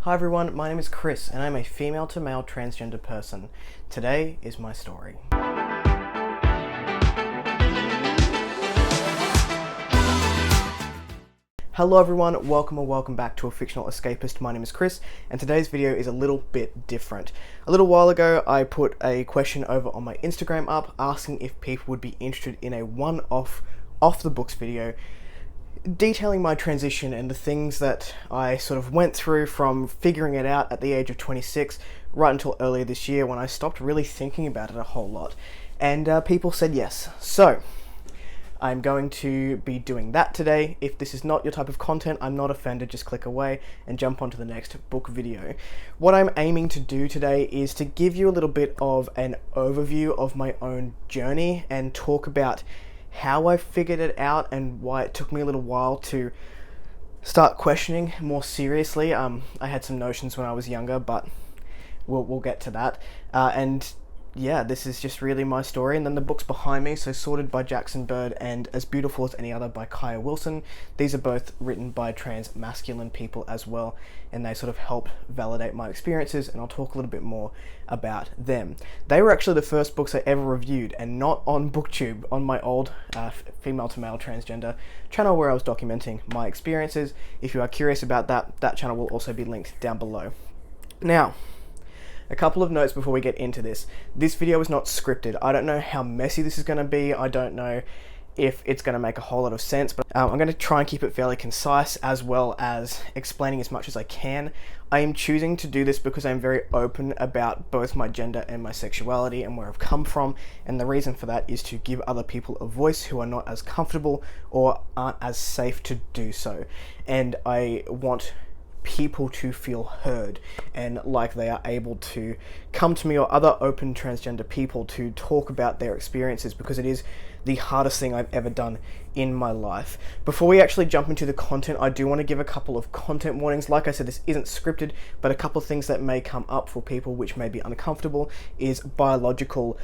Hi everyone, my name is Chris and I'm a female to male transgender person. Today is my story. Hello everyone, welcome back to A Fictional Escapist. My name is Chris and today's video is a little bit different. A little while ago I put a question over on my Instagram up asking if people would be interested in a one-off off the books video detailing my transition and the things that I sort of went through from figuring it out at the age of 26 right until earlier this year when I stopped really thinking about it a whole lot. And people said yes. So I'm going to be doing that today. If this is not your type of content, I'm not offended, just click away and jump onto the next book video. What I'm aiming to do today is to give you a little bit of an overview of my own journey and talk about how I figured it out and why it took me a little while to start questioning more seriously. I had some notions when I was younger, but we'll get to that. And yeah, this is just really my story. And then the books behind me, so Sorted by Jackson Bird and As Beautiful as Any Other by Kaya Wilson. These are both written by trans masculine people as well, and they sort of help validate my experiences, and I'll talk a little bit more about them. They were actually the first books I ever reviewed, and not on BookTube, on my old female to male transgender channel where I was documenting my experiences. If you are curious about that, that channel will also be linked down below. Now, a couple of notes before we get into this. This video is not scripted. I don't know how messy this is going to be. I don't know if it's going to make a whole lot of sense, but I'm going to try and keep it fairly concise as well as explaining as much as I can. I am choosing to do this because I'm very open about both my gender and my sexuality and where I've come from, and the reason for that is to give other people a voice who are not as comfortable or aren't as safe to do so. And I want people to feel heard and like they are able to come to me or other open transgender people to talk about their experiences, because it is the hardest thing I've ever done in my life. Before we actually jump into the content, I do want to give a couple of content warnings. Like I said, this isn't scripted, but a couple of things that may come up for people which may be uncomfortable is biological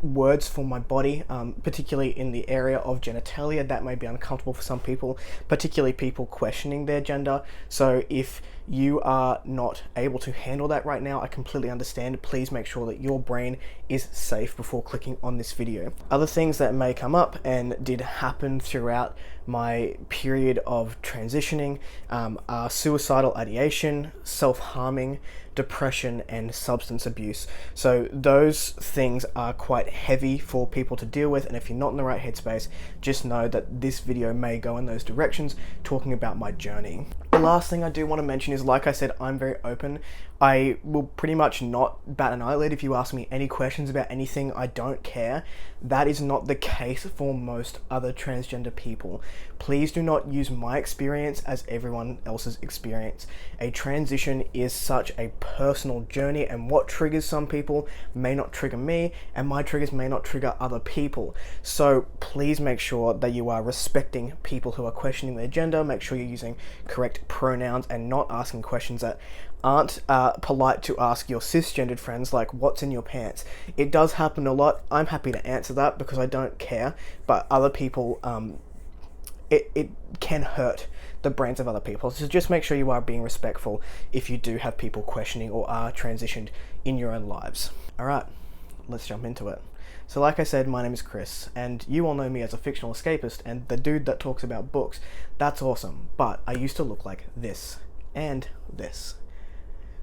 words for my body, particularly in the area of genitalia. That may be uncomfortable for some people, particularly people questioning their gender. So if you are not able to handle that right now, I completely understand. Please make sure that your brain is safe before clicking on this video. Other things that may come up and did happen throughout my period of transitioning are suicidal ideation, self-harming, depression, and substance abuse. So those things are quite heavy for people to deal with, and if you're not in the right headspace, just know that this video may go in those directions, talking about my journey. The last thing I do want to mention is, like I said, I'm very open. I will pretty much not bat an eyelid if you ask me any questions about anything. I don't care. That is not the case for most other transgender people. Please do not use my experience as everyone else's experience. A transition is such a personal journey, and what triggers some people may not trigger me, and my triggers may not trigger other people. So please make sure that you are respecting people who are questioning their gender. Make sure you're using correct pronouns and not asking questions that aren't polite to ask your cisgendered friends, like what's in your pants. It does happen a lot. I'm happy to answer that because I don't care, but other people, it can hurt the brains of other people. So just make sure you are being respectful if you do have people questioning or are transitioned in your own lives. All right, let's jump into it. So like I said, my name is Chris, and you all know me as a fictional escapist and the dude that talks about books. That's awesome, but I used to look like this and this.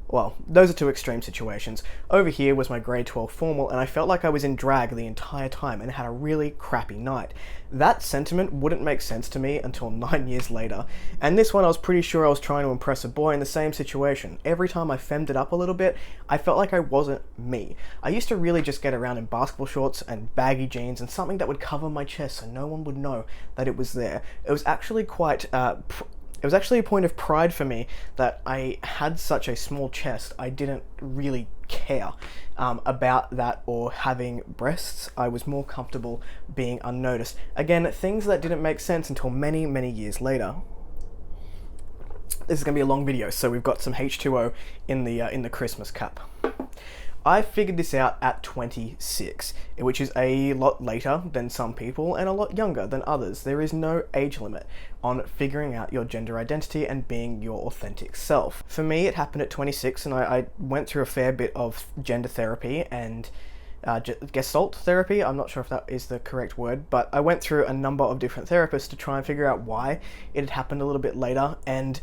Well, those are two extreme situations. Over here was my grade 12 formal, and I felt like I was in drag the entire time and had a really crappy night. That sentiment wouldn't make sense to me until 9 years later. And this one, I was pretty sure I was trying to impress a boy in the same situation. Every time I femmed it up a little bit, I felt like I wasn't me. I used to really just get around in basketball shorts and baggy jeans and something that would cover my chest so no one would know that it was there. It was actually quite it was actually a point of pride for me that I had such a small chest. I didn't really care about that or having breasts. I was more comfortable being unnoticed. Again, things that didn't make sense until many, many years later. This is going to be a long video, so we've got some H2O in the Christmas cup. I figured this out at 26, which is a lot later than some people and a lot younger than others. There is no age limit on figuring out your gender identity and being your authentic self. For me, it happened at 26, and I went through a fair bit of gender therapy and gestalt therapy. I'm not sure if that is the correct word, but I went through a number of different therapists to try and figure out why it had happened a little bit later. And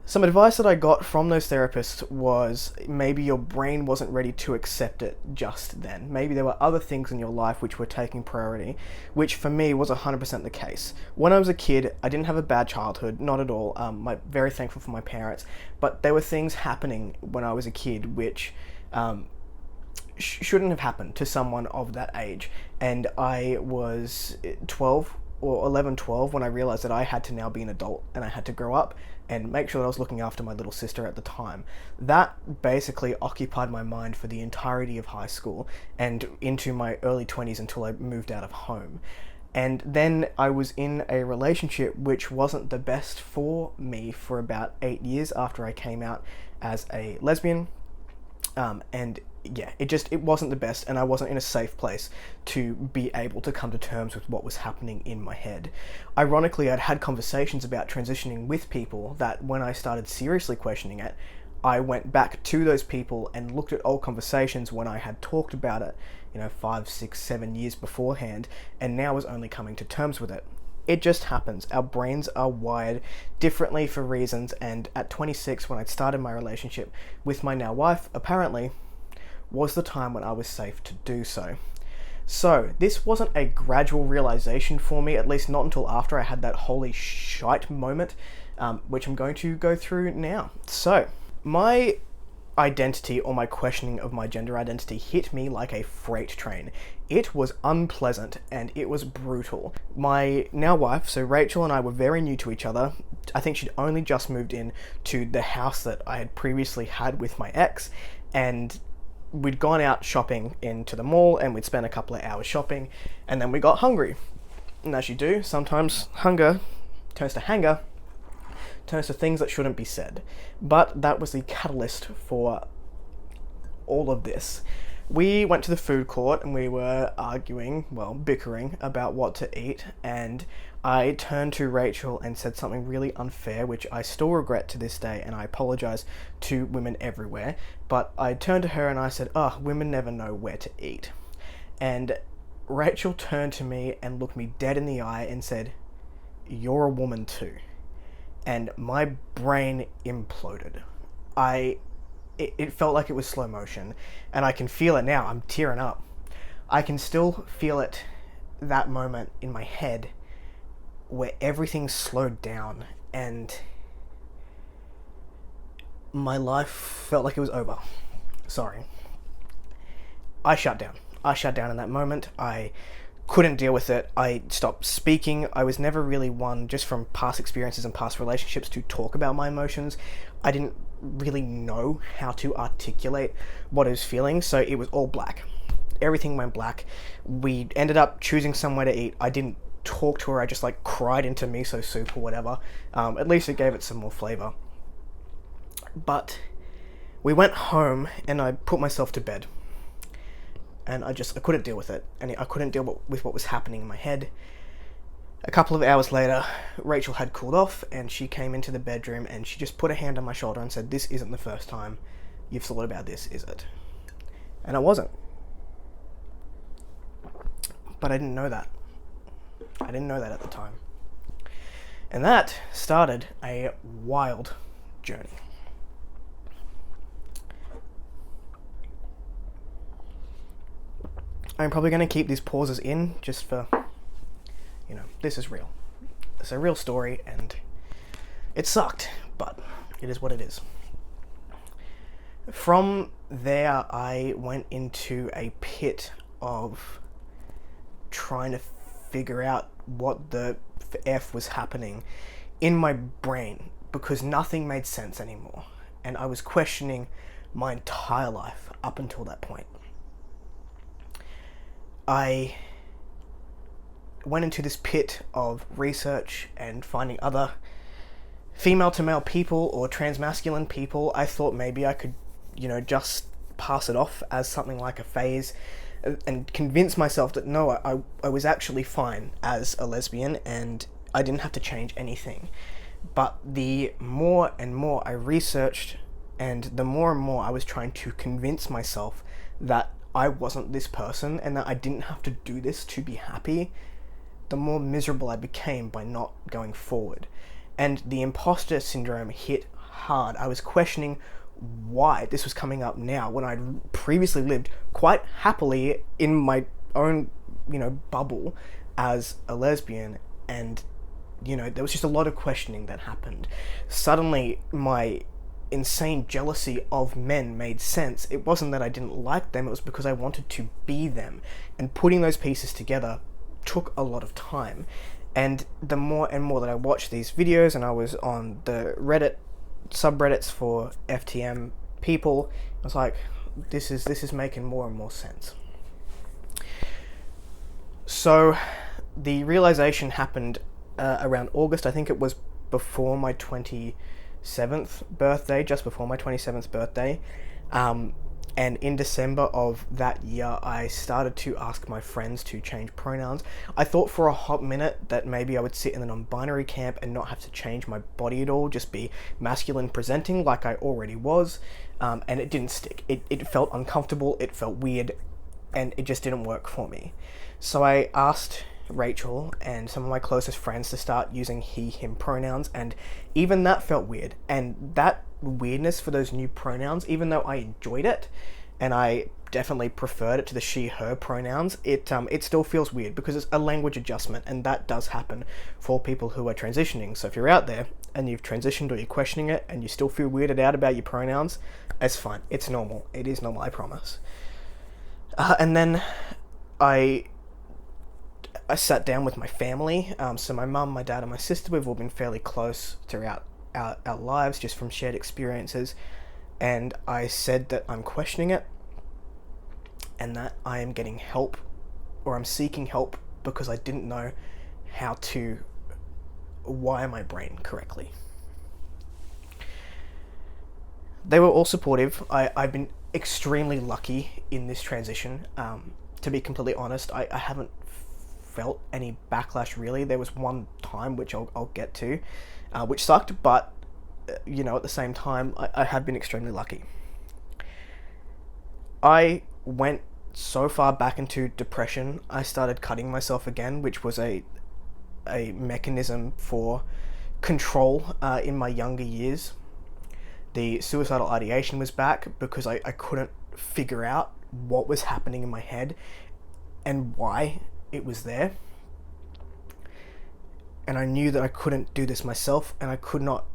some advice that I got from those therapists was maybe your brain wasn't ready to accept it just then. Maybe there were other things in your life which were taking priority, which for me was 100% the case. When I was a kid, I didn't have a bad childhood, not at all. I'm very thankful for my parents, but there were things happening when I was a kid which shouldn't have happened to someone of that age. And I was 12 or 11, 12 when I realized that I had to now be an adult and I had to grow up and make sure that I was looking after my little sister at the time. That basically occupied my mind for the entirety of high school and into my early 20s until I moved out of home. And then I was in a relationship which wasn't the best for me for about 8 years after I came out as a lesbian. And yeah, it wasn't the best, and I wasn't in a safe place to be able to come to terms with what was happening in my head. Ironically, I'd had conversations about transitioning with people that when I started seriously questioning it, I went back to those people and looked at old conversations when I had talked about it, 5, 6, 7 years beforehand, and now was only coming to terms with it. It just happens. Our brains are wired differently for reasons, and at 26, when I started my relationship with my now wife, apparently was the time when I was safe to do so. So this wasn't a gradual realization for me, at least not until after I had that holy shite moment, which I'm going to go through now. So my identity, or my questioning of my gender identity, hit me like a freight train. It was unpleasant and it was brutal. My now wife, so Rachel, and I were very new to each other. I think she'd only just moved in to the house that I had previously had with my ex, and we'd gone out shopping into the mall and we'd spent a couple of hours shopping, and then we got hungry. And as you do, sometimes hunger turns to hanger, turns to things that shouldn't be said. But that was the catalyst for all of this. We went to the food court and we were bickering about what to eat, and I turned to Rachel and said something really unfair, which I still regret to this day, and I apologize to women everywhere. But I turned to her and I said, women never know where to eat. And Rachel turned to me and looked me dead in the eye and said, "You're a woman too." And my brain imploded. It felt like it was slow motion, and I can feel it now. I'm tearing up. I can still feel it, that moment in my head where everything slowed down and my life felt like it was over. Sorry. I shut down. In that moment. I couldn't deal with it. I stopped speaking. I was never really one, just from past experiences and past relationships, to talk about my emotions. I didn't really know how to articulate what I was feeling, so it was all black. Everything went black. We ended up choosing somewhere to eat. I didn't talk to her. I just cried into miso soup or whatever. At least it gave it some more flavor. But we went home and I put myself to bed. And I couldn't deal with it. And I couldn't deal with what was happening in my head. A couple of hours later, Rachel had cooled off and she came into the bedroom and she just put a hand on my shoulder and said, "This isn't the first time you've thought about this, is it?" And I wasn't. But I didn't know that. I didn't know that at the time. And that started a wild journey. I'm probably going to keep these pauses in just for, this is real. It's a real story and it sucked, but it is what it is. From there, I went into a pit of trying to figure out what the F was happening in my brain, because nothing made sense anymore. And I was questioning my entire life up until that point. I went into this pit of research and finding other female to male people or transmasculine people. I thought maybe I could, just pass it off as something like a phase and convince myself that no, I was actually fine as a lesbian and I didn't have to change anything. But the more and more I researched, and the more and more I was trying to convince myself that I wasn't this person and that I didn't have to do this to be happy, the more miserable I became by not going forward. And the imposter syndrome hit hard. I was questioning why this was coming up now when I'd previously lived quite happily in my own, bubble as a lesbian, and, there was just a lot of questioning that happened. Suddenly, my insane jealousy of men made sense. It wasn't that I didn't like them, it was because I wanted to be them. And putting those pieces together took a lot of time. And the more and more that I watched these videos, and I was on the Reddit subreddits for FTM people, I was like, this is making more and more sense. So the realization happened around August. I think it was before my 27th birthday, just before my 27th birthday. And in December of that year, I started to ask my friends to change pronouns. I thought for a hot minute that maybe I would sit in the non-binary camp and not have to change my body at all, just be masculine presenting like I already was, and it didn't stick. It felt uncomfortable, it felt weird, and it just didn't work for me. So I asked Rachel and some of my closest friends to start using he, him pronouns, and even that felt weird. And that weirdness for those new pronouns, even though I enjoyed it and I definitely preferred it to the she, her pronouns, it still feels weird because it's a language adjustment, and that does happen for people who are transitioning. So if you're out there and you've transitioned or you're questioning it and you still feel weirded out about your pronouns, it's fine. It's normal. It is normal, I promise. And then I sat down with my family. So my mum, my dad, and my sister, we've all been fairly close throughout our lives just from shared experiences. And I said that I'm questioning it and that I am getting help, or I'm seeking help because I didn't know how to wire my brain correctly. They were all supportive. I've been extremely lucky in this transition. To be completely honest, I haven't felt any backlash really. There was one time, which I'll get to, which sucked, but at the same time, I have been extremely lucky. I went so far back into depression, I started cutting myself again, which was a mechanism for control in my younger years. The suicidal ideation was back because I couldn't figure out what was happening in my head and why it was there. And I knew that I couldn't do this myself, and I could not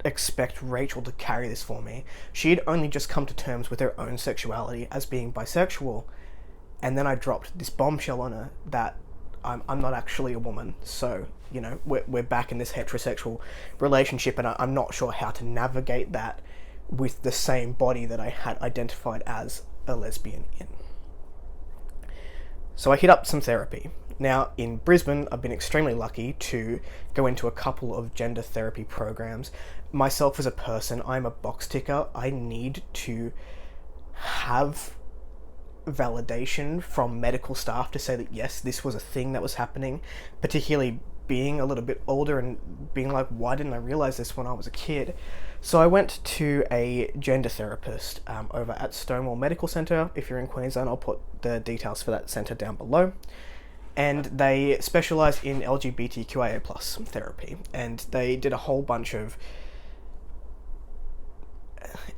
expect Rachel to carry this for me. She had only just come to terms with her own sexuality as being bisexual, and then I dropped this bombshell on her that I'm not actually a woman. So, we're back in this heterosexual relationship, and I'm not sure how to navigate that with the same body that I had identified as a lesbian in. So I hit up some therapy. Now, in Brisbane, I've been extremely lucky to go into a couple of gender therapy programs. Myself as a person, I'm a box ticker. I need to have validation from medical staff to say that yes, this was a thing that was happening, particularly being a little bit older and being like, why didn't I realize this when I was a kid? So I went to a gender therapist over at Stonewall Medical Centre. If you're in Queensland, I'll put the details for that centre down below. And they specialise in LGBTQIA+ therapy, and they did a whole bunch of,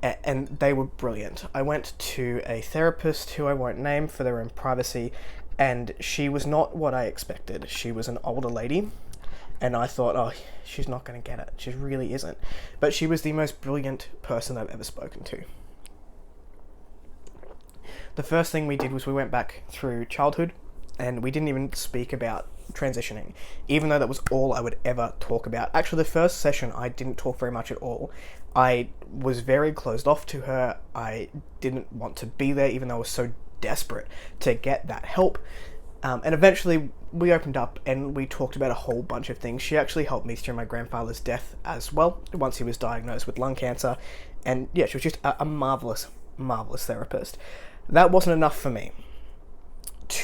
and they were brilliant. I went to a therapist who I won't name for their own privacy, and she was not what I expected. She was an older lady, and I thought, oh, she's not going to get it. She really isn't. But she was the most brilliant person I've ever spoken to. The first thing we did was we went back through childhood, and we didn't even speak about transitioning, even though that was all I would ever talk about. Actually, the first session, I didn't talk very much at all. I was very closed off to her. I didn't want to be there, even though I was so desperate to get that help. And eventually, we opened up and we talked about a whole bunch of things. She actually helped me through my grandfather's death as well, once he was diagnosed with lung cancer. And yeah, she was just a marvellous marvelous therapist. That wasn't enough for me.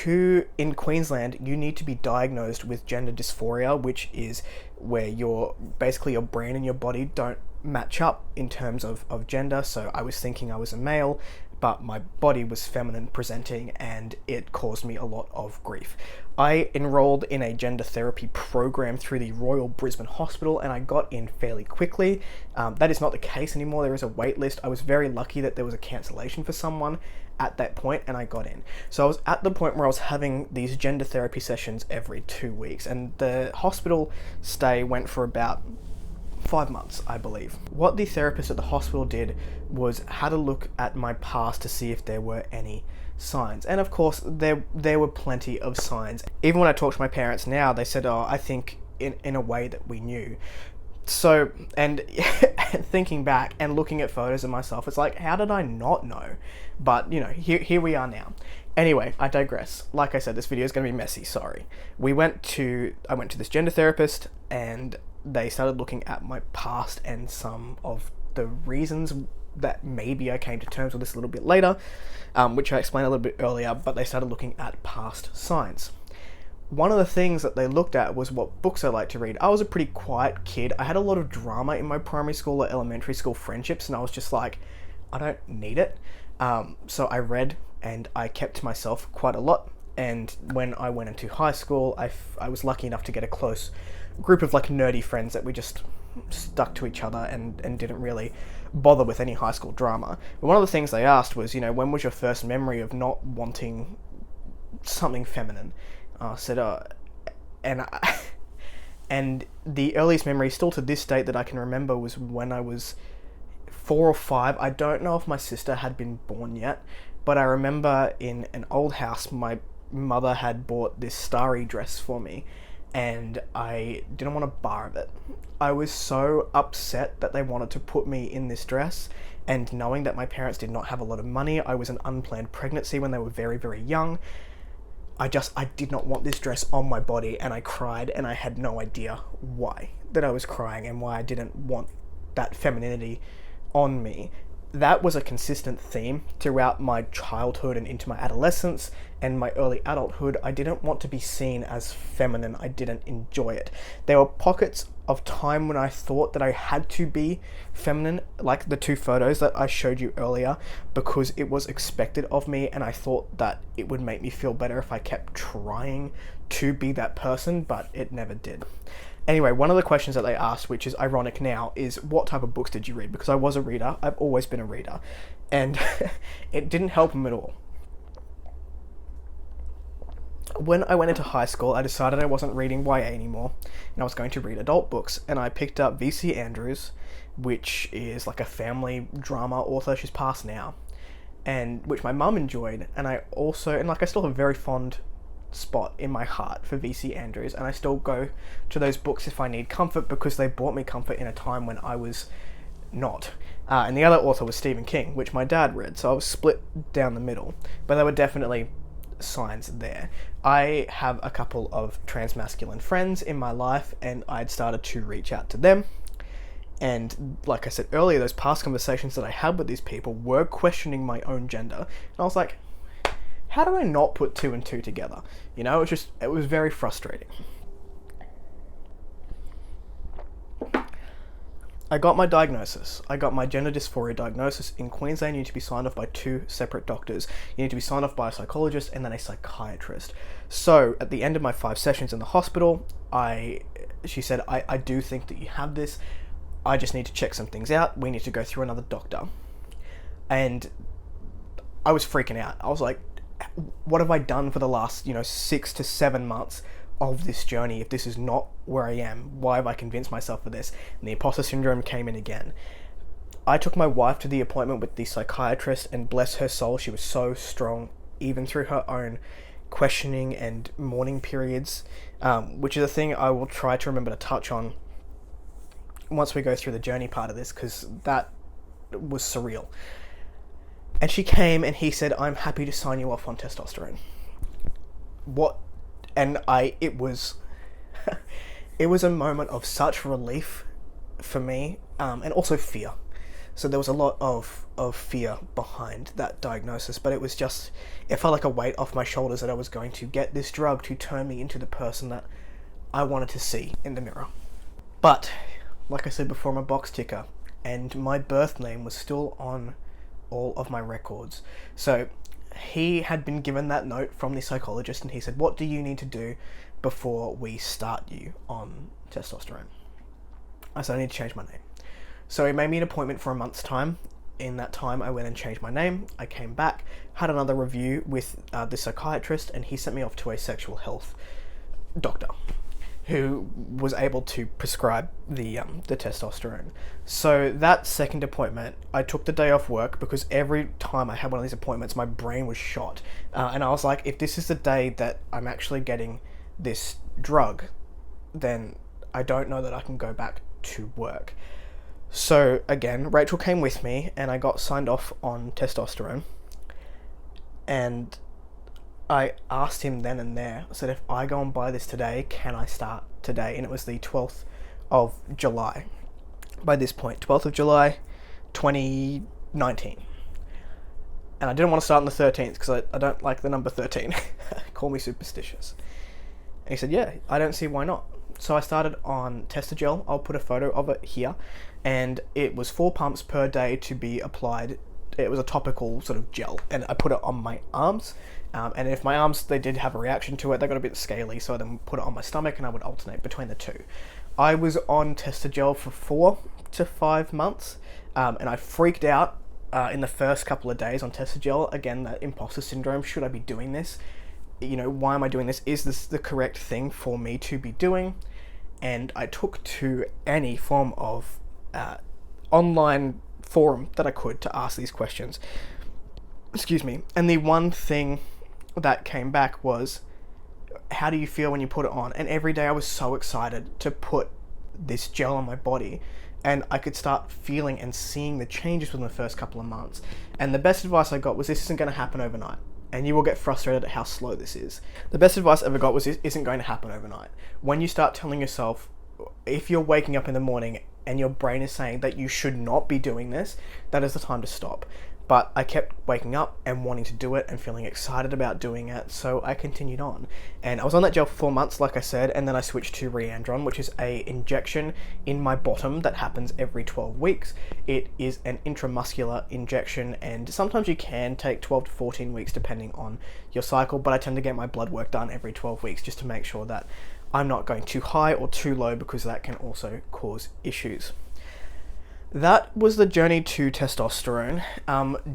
In Queensland, you need to be diagnosed with gender dysphoria, which is where your brain and your body don't match up in terms of gender. So I was thinking I was a male, but my body was feminine presenting, and it caused me a lot of grief. I enrolled in a gender therapy program through the Royal Brisbane Hospital, and I got in fairly quickly. That is not the case anymore. There is a wait list. I was very lucky that there was a cancellation for someone at that point, and I got in. So I was at the point where I was having these gender therapy sessions every 2 weeks, and the hospital stay went for about 5 months, I believe. What the therapist at the hospital did was had a look at my past to see if there were any signs. And of course, there were plenty of signs. Even when I talked to my parents now, they said, oh, I think in a way that we knew. So, and thinking back and looking at photos of myself, it's like, how did I not know? But, here we are now. Anyway, I digress. Like I said, this video is going to be messy, sorry. I went to this gender therapist, and they started looking at my past and some of the reasons that maybe I came to terms with this a little bit later, which I explained a little bit earlier, but they started looking at past signs. One of the things that they looked at was what books I like to read. I was a pretty quiet kid. I had a lot of drama in my primary school or elementary school friendships, and I was just like, I don't need it. So I read, and I kept to myself quite a lot. And when I went into high school, I was lucky enough to get a close group of like nerdy friends that we just stuck to each other and didn't really bother with any high school drama. But one of the things they asked was, when was your first memory of not wanting something feminine? I said, and the earliest memory still to this date that I can remember was when I was 4 or 5. I don't know if my sister had been born yet, but I remember in an old house, my mother had bought this starry dress for me, and I didn't want a bar of it. I was so upset that they wanted to put me in this dress, and knowing that my parents did not have a lot of money, I was an unplanned pregnancy when they were very, very young. I did not want this dress on my body, and I cried, and I had no idea why that I was crying and why I didn't want that femininity on me. That was a consistent theme throughout my childhood and into my adolescence and my early adulthood. I didn't want to be seen as feminine. I didn't enjoy it. There were pockets of time when I thought that I had to be feminine, like the 2 photos that I showed you earlier, because it was expected of me, and I thought that it would make me feel better if I kept trying to be that person, but it never did. Anyway, one of the questions that they asked, which is ironic now, is what type of books did you read? Because I was a reader. I've always been a reader. And it didn't help them at all. When I went into high school, I decided I wasn't reading YA anymore, and I was going to read adult books. And I picked up V.C. Andrews, which is like a family drama author. She's passed now. And which my mum enjoyed. And I still have a very fond spot in my heart for V.C. Andrews, and I still go to those books if I need comfort, because they brought me comfort in a time when I was not. And the other author was Stephen King, which my dad read, so I was split down the middle, but there were definitely signs there. I have a couple of transmasculine friends in my life, and I'd started to reach out to them, and like I said earlier, those past conversations that I had with these people were questioning my own gender, and I was like, how do I not put 2 and 2 together? It was very frustrating. I got my diagnosis. I got my gender dysphoria diagnosis. In Queensland, you need to be signed off by 2 separate doctors. You need to be signed off by a psychologist and then a psychiatrist. So at the end of my 5 sessions in the hospital, she said, I do think that you have this. I just need to check some things out. We need to go through another doctor. And I was freaking out. I was like, what have I done for the last 6 to 7 months of this journey if this is not where I am? Why have I convinced myself of this? And the imposter syndrome came in again. I took my wife to the appointment with the psychiatrist, and bless her soul, she was so strong, even through her own questioning and mourning periods, which is a thing I will try to remember to touch on once we go through the journey part of this, because that was surreal. And she came, and he said, I'm happy to sign you off on testosterone. What? And it was a moment of such relief for me, and also fear. So there was a lot of fear behind that diagnosis, but it felt like a weight off my shoulders that I was going to get this drug to turn me into the person that I wanted to see in the mirror. But, like I said before, I'm a box ticker, and my birth name was still on all of my records. So he had been given that note from the psychologist, and he said, what do you need to do before we start you on testosterone? I said, I need to change my name. So he made me an appointment for a month's time. In that time, I went and changed my name. I came back, had another review with the psychiatrist, and he sent me off to a sexual health doctor who was able to prescribe the testosterone. So that second appointment, I took the day off work because every time I had one of these appointments, my brain was shot. And I was like, if this is the day that I'm actually getting this drug, then I don't know that I can go back to work. So again, Rachel came with me and I got signed off on testosterone. And I asked him then and there, I said, if I go and buy this today, can I start today? And it was the 12th of July. By this point, 12th of July, 2019. And I didn't want to start on the 13th because I don't like the number 13. Call me superstitious. And he said, yeah, I don't see why not. So I started on Testagel. I'll put a photo of it here. And it was 4 pumps per day to be applied. It was a topical sort of gel. And I put it on my arms. And if my arms, they did have a reaction to it, they got a bit scaly, so I then put it on my stomach and I would alternate between the two. I was on Testagel for 4 to 5 months, and I freaked out in the first couple of days on Testagel. Again, that imposter syndrome, should I be doing this? You know, why am I doing this? Is this the correct thing for me to be doing? And I took to any form of online forum that I could to ask these questions. Excuse me. And the one thing that came back was, how do you feel when you put it on? And every day I was so excited to put this gel on my body, and I could start feeling and seeing the changes within the first couple of months. And the best advice I got was, this isn't going to happen overnight, and you will get frustrated at how slow this is. The best advice I ever got was, this isn't going to happen overnight. When you start telling yourself, if you're waking up in the morning and your brain is saying that you should not be doing this, that is the time to stop. But I kept waking up and wanting to do it and feeling excited about doing it, so I continued on. And I was on that gel for 4 months, like I said, and then I switched to Reandron, which is a injection in my bottom that happens every 12 weeks. It is an intramuscular injection, and sometimes you can take 12 to 14 weeks depending on your cycle, but I tend to get my blood work done every 12 weeks just to make sure that I'm not going too high or too low, because that can also cause issues. That was the journey to testosterone.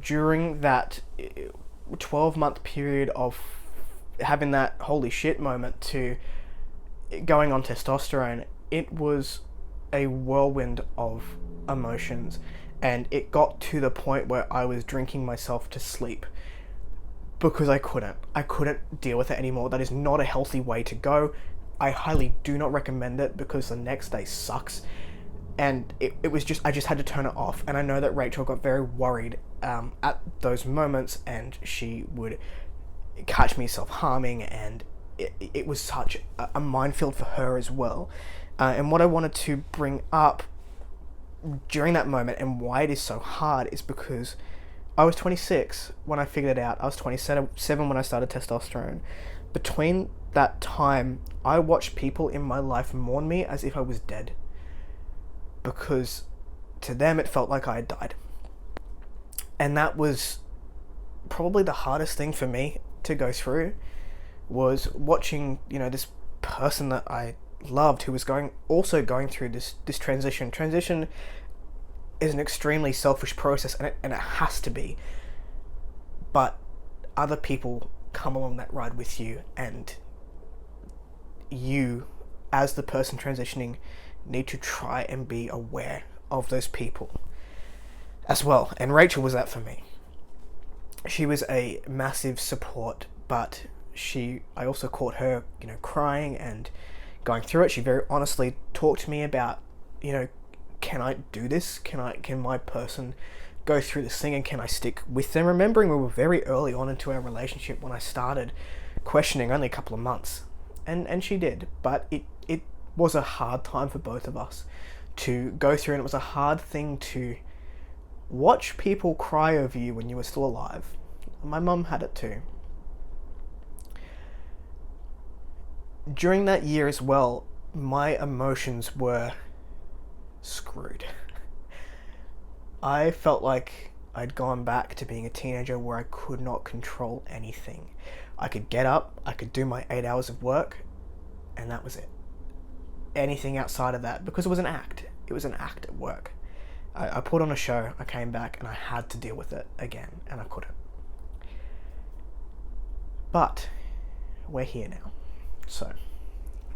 During that 12-month period of having that holy shit moment to going on testosterone, it was a whirlwind of emotions, and it got to the point where I was drinking myself to sleep because I couldn't deal with it anymore. That is not a healthy way to go. I highly do not recommend it because the next day sucks. And it was just, I just had to turn it off. And I know that Rachel got very worried at those moments, and she would catch me self-harming, and it was such a minefield for her as well. And what I wanted to bring up during that moment and why it is so hard is because I was 26 when I figured it out. I was 27 when I started testosterone. Between that time, I watched people in my life mourn me as if I was dead, because to them it felt like I had died. And that was probably the hardest thing for me to go through, was watching, this person that I loved who was also going through this transition. Transition is an extremely selfish process, and it has to be. But other people come along that ride with you, and you, as the person transitioning, need to try and be aware of those people as well. And Rachel was that for me. She was a massive support, but I also caught her, crying and going through it. She very honestly talked to me about, can I do this? Can my person go through this thing, and can I stick with them? Remembering we were very early on into our relationship when I started questioning, only a couple of months. And she did, but it was a hard time for both of us to go through, and it was a hard thing to watch people cry over you when you were still alive. My mum had it too. During that year as well, my emotions were screwed. I felt like I'd gone back to being a teenager where I could not control anything. I could get up, I could do my 8 hours of work, and that was it. Anything outside of that, because it was an act at work. I put on a show, I came back, and I had to deal with it again, and I couldn't. But we're here now, so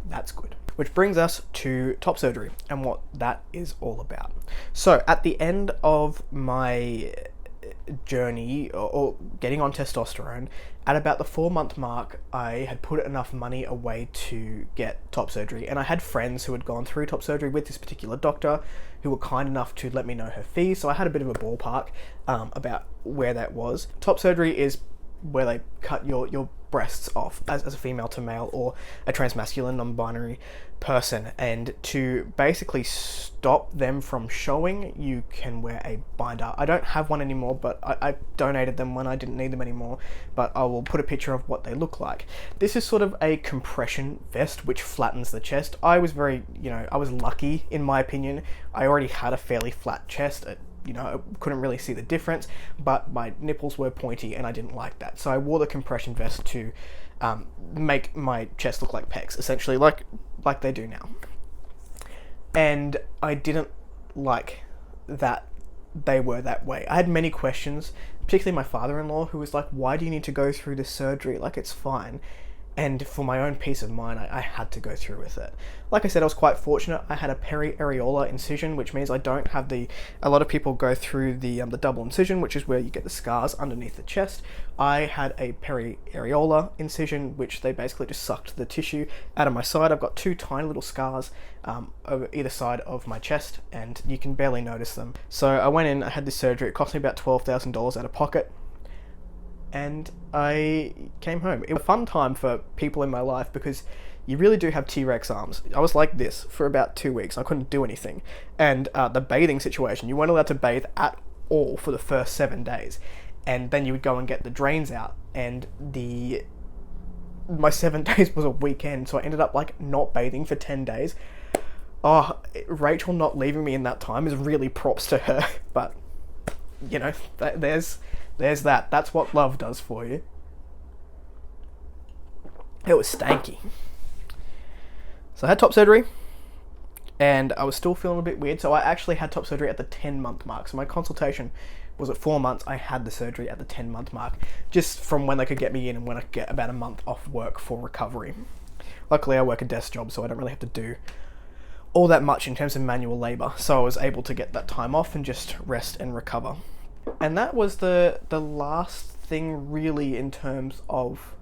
that's good. Which brings us to top surgery and what that is all about. So at the end of my journey or getting on testosterone, at about the 4-month mark, I had put enough money away to get top surgery, and I had friends who had gone through top surgery with this particular doctor who were kind enough to let me know her fees, so I had a bit of a ballpark about where that was. Top surgery is where they cut your breasts off as a female to male or a transmasculine non-binary person, and to basically stop them from showing, you can wear a binder. I don't have one anymore, but I donated them when I didn't need them anymore, but I will put a picture of what they look like. This is sort of a compression vest which flattens the chest. I was very, I was lucky in my opinion. I already had a fairly flat chest. I couldn't really see the difference, but my nipples were pointy and I didn't like that. So I wore the compression vest to make my chest look like pecs, essentially, like they do now. And I didn't like that they were that way. I had many questions, particularly my father-in-law, who was like, why do you need to go through this surgery? Like, it's fine. And for my own peace of mind, I had to go through with it. Like I said, I was quite fortunate. I had a peri-areolar incision, which means I don't have a lot of people go through the double incision, which is where you get the scars underneath the chest. I had a peri-areolar incision, which they basically just sucked the tissue out of my side. I've got 2 tiny little scars over either side of my chest, and you can barely notice them. So I went in, I had this surgery. It cost me about $12,000 out of pocket. And I came home. It was a fun time for people in my life because you really do have T-Rex arms. I was like this for about 2 weeks. I couldn't do anything. And the bathing situation, you weren't allowed to bathe at all for the first 7 days. And then you would go and get the drains out. And my 7 days was a weekend, so I ended up like not bathing for 10 days. Oh, Rachel not leaving me in that time is really props to her. But, there's that. That's what love does for you. It was stanky. So I had top surgery, and I was still feeling a bit weird, so I actually had top surgery at the 10-month mark. So my consultation was at 4 months. I had the surgery at the 10-month mark, just from when they could get me in and when I could get about a month off work for recovery. Luckily, I work a desk job, so I don't really have to do all that much in terms of manual labor, so I was able to get that time off and just rest and recover. And that was the last thing really in terms of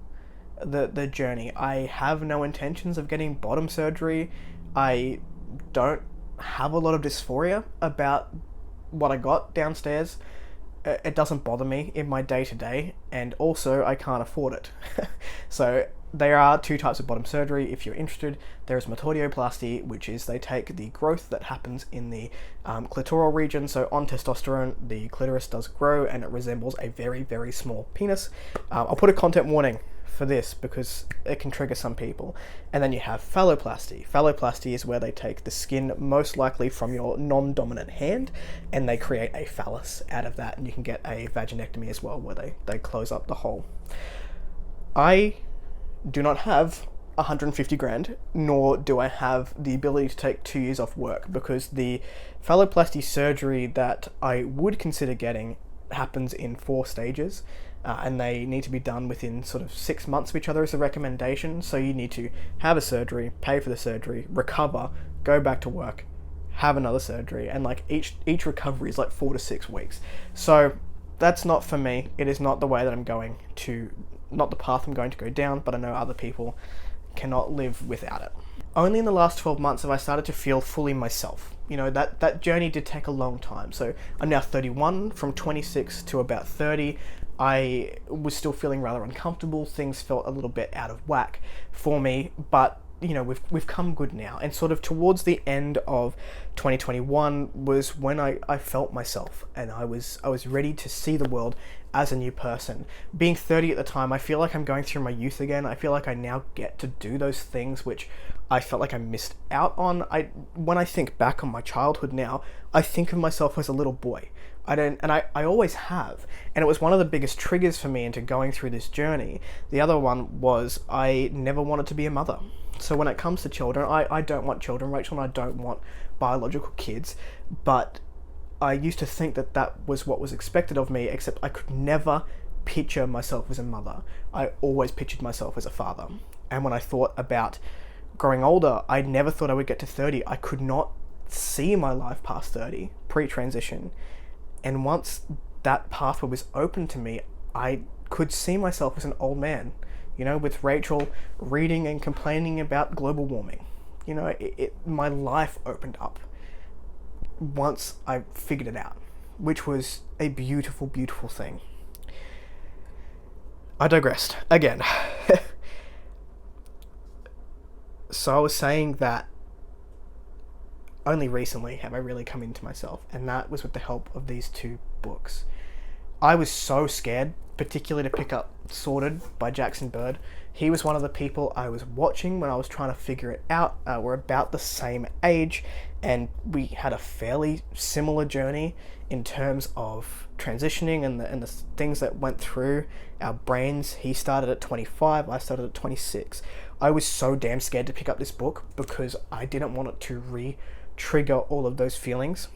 the journey. I have no intentions of getting bottom surgery. I don't have a lot of dysphoria about what I got downstairs. It doesn't bother me in my day-to-day, and also I can't afford it. So there are 2 types of bottom surgery. If you're interested, there is metoidioplasty, which is they take the growth that happens in the clitoral region. So on testosterone, the clitoris does grow and it resembles a very, very small penis. I'll put a content warning for this because it can trigger some people. And then you have phalloplasty. Phalloplasty is where they take the skin, most likely from your non-dominant hand, and they create a phallus out of that, and you can get a vaginectomy as well, where they close up the hole. I do not have 150 grand, nor do I have the ability to take 2 years off work, because the phalloplasty surgery that I would consider getting happens in 4 stages, and they need to be done within sort of 6 months of each other as a recommendation. So you need to have a surgery, pay for the surgery, recover, go back to work, have another surgery, and like each recovery is like 4 to 6 weeks. So that's not for me. It is not the way that I'm going to, not the path I'm going to go down, but I know other people cannot live without it. Only in the last 12 months have I started to feel fully myself. That journey did take a long time. So I'm now 31. From 26 to about 30, I was still feeling rather uncomfortable. Things felt a little bit out of whack for me, but we've come good now. And sort of towards the end of 2021 was when I felt myself, and I was ready to see the world as a new person. Being 30 at the time, I feel like I'm going through my youth again. I feel like I now get to do those things which I felt like I missed out on. When I think back on my childhood now, I think of myself as a little boy. I always have. And it was one of the biggest triggers for me into going through this journey. The other one was I never wanted to be a mother. So when it comes to children, I don't want children, Rachel, and I don't want biological kids, but I used to think that was what was expected of me, except I could never picture myself as a mother. I always pictured myself as a father. And when I thought about growing older, I never thought I would get to 30. I could not see my life past 30, pre-transition. And once that pathway was open to me, I could see myself as an old man, with Rachel reading and complaining about global warming. My life opened up once I figured it out, which was a beautiful, beautiful thing. I digressed again. So I was saying that only recently have I really come into myself, and that was with the help of these two books. I was so scared, particularly to pick up Sorted by Jackson Bird. He was one of the people I was watching when I was trying to figure it out. We're about the same age, and we had a fairly similar journey in terms of transitioning and the things that went through our brains. He started at 25, I started at 26. I was so damn scared to pick up this book because I didn't want it to trigger all of those feelings.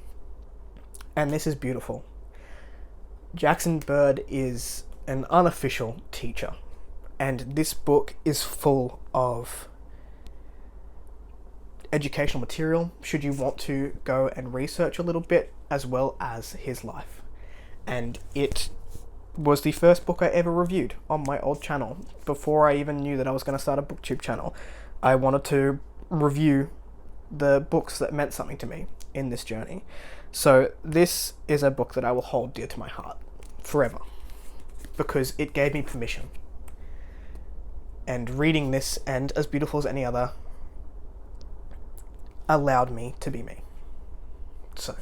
And this is beautiful. Jackson Bird is an unofficial teacher, and this book is full of educational material should you want to go and research a little bit, as well as his life. And it was the first book I ever reviewed on my old channel. Before I even knew that I was going to start a booktube channel, I wanted to review the books that meant something to me in this journey. So this is a book that I will hold dear to my heart forever, because it gave me permission. And reading this, and As Beautiful as Any Other, allowed me to be me. So,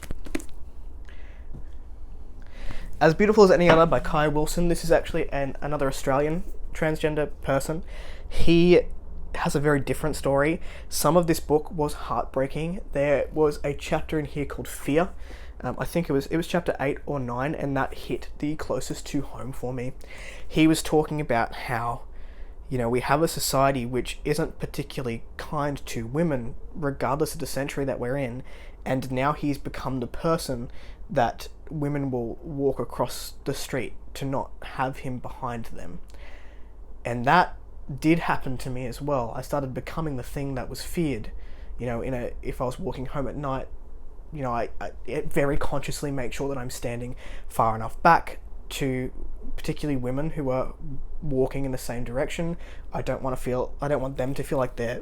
As Beautiful as Any Other by Kai Wilson. This is actually another Australian transgender person. He has a very different story. Some of this book was heartbreaking. There was a chapter in here called Fear. I think it was chapter 8 or 9, and that hit the closest to home for me. He was talking about how, we have a society which isn't particularly kind to women, regardless of the century that we're in, and now he's become the person that women will walk across the street to not have him behind them. And that did happen to me as well. I started becoming the thing that was feared. If I was walking home at night, I very consciously make sure that I'm standing far enough back to particularly women who are walking in the same direction. I don't want them to feel like they're,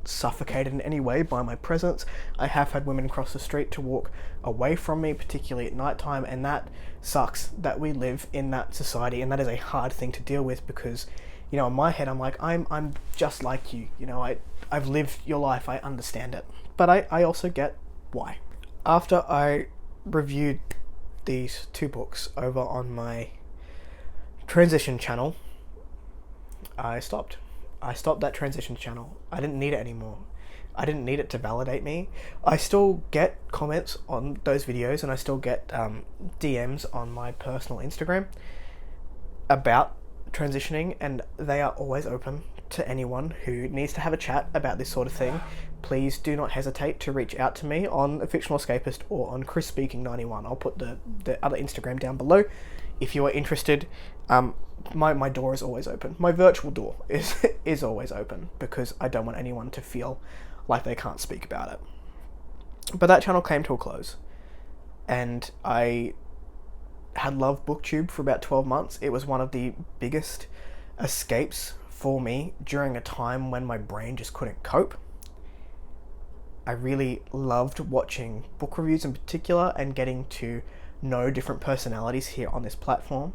suffocated in any way by my presence. I have had women cross the street to walk away from me, particularly at nighttime, and that sucks that we live in that society, and that is a hard thing to deal with because, in my head, I'm like, I'm just like you. I've lived your life, I understand it. But I also get why. After I reviewed these two books over on my transition channel, I stopped that transition channel. I didn't need it anymore. I didn't need it to validate me. I still get comments on those videos, and I still get DMs on my personal Instagram about transitioning, and they are always open to anyone who needs to have a chat about this sort of thing. Please do not hesitate to reach out to me on A Fictional Escapist or on Chris Speaking 91. I'll put the other Instagram down below if you are interested. My door is always open. My virtual door is always open, because I don't want anyone to feel like they can't speak about it. But that channel came to a close, and I had loved BookTube for about 12 months. It was one of the biggest escapes for me during a time when my brain just couldn't cope. I really loved watching book reviews in particular, and getting to know different personalities here on this platform.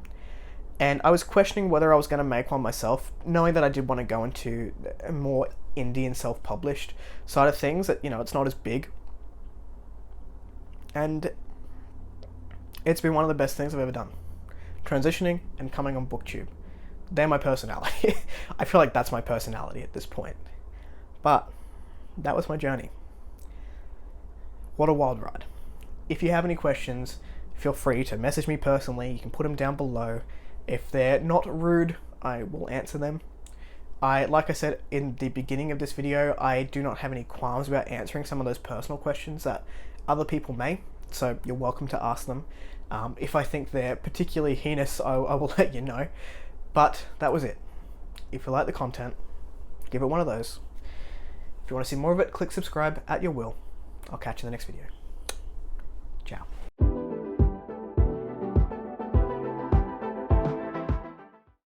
And I was questioning whether I was going to make one myself, knowing that I did want to go into a more indie and self-published side of things, that, it's not as big. And it's been one of the best things I've ever done. Transitioning and coming on BookTube. They're my personality. I feel like that's my personality at this point. But that was my journey. What a wild ride. If you have any questions, feel free to message me personally. You can put them down below. If they're not rude, I will answer them. Like I said in the beginning of this video, I do not have any qualms about answering some of those personal questions that other people may, so you're welcome to ask them. If I think they're particularly heinous, I will let you know. But that was it. If you like the content, give it one of those. If you want to see more of it, click subscribe at your will. I'll catch you in the next video.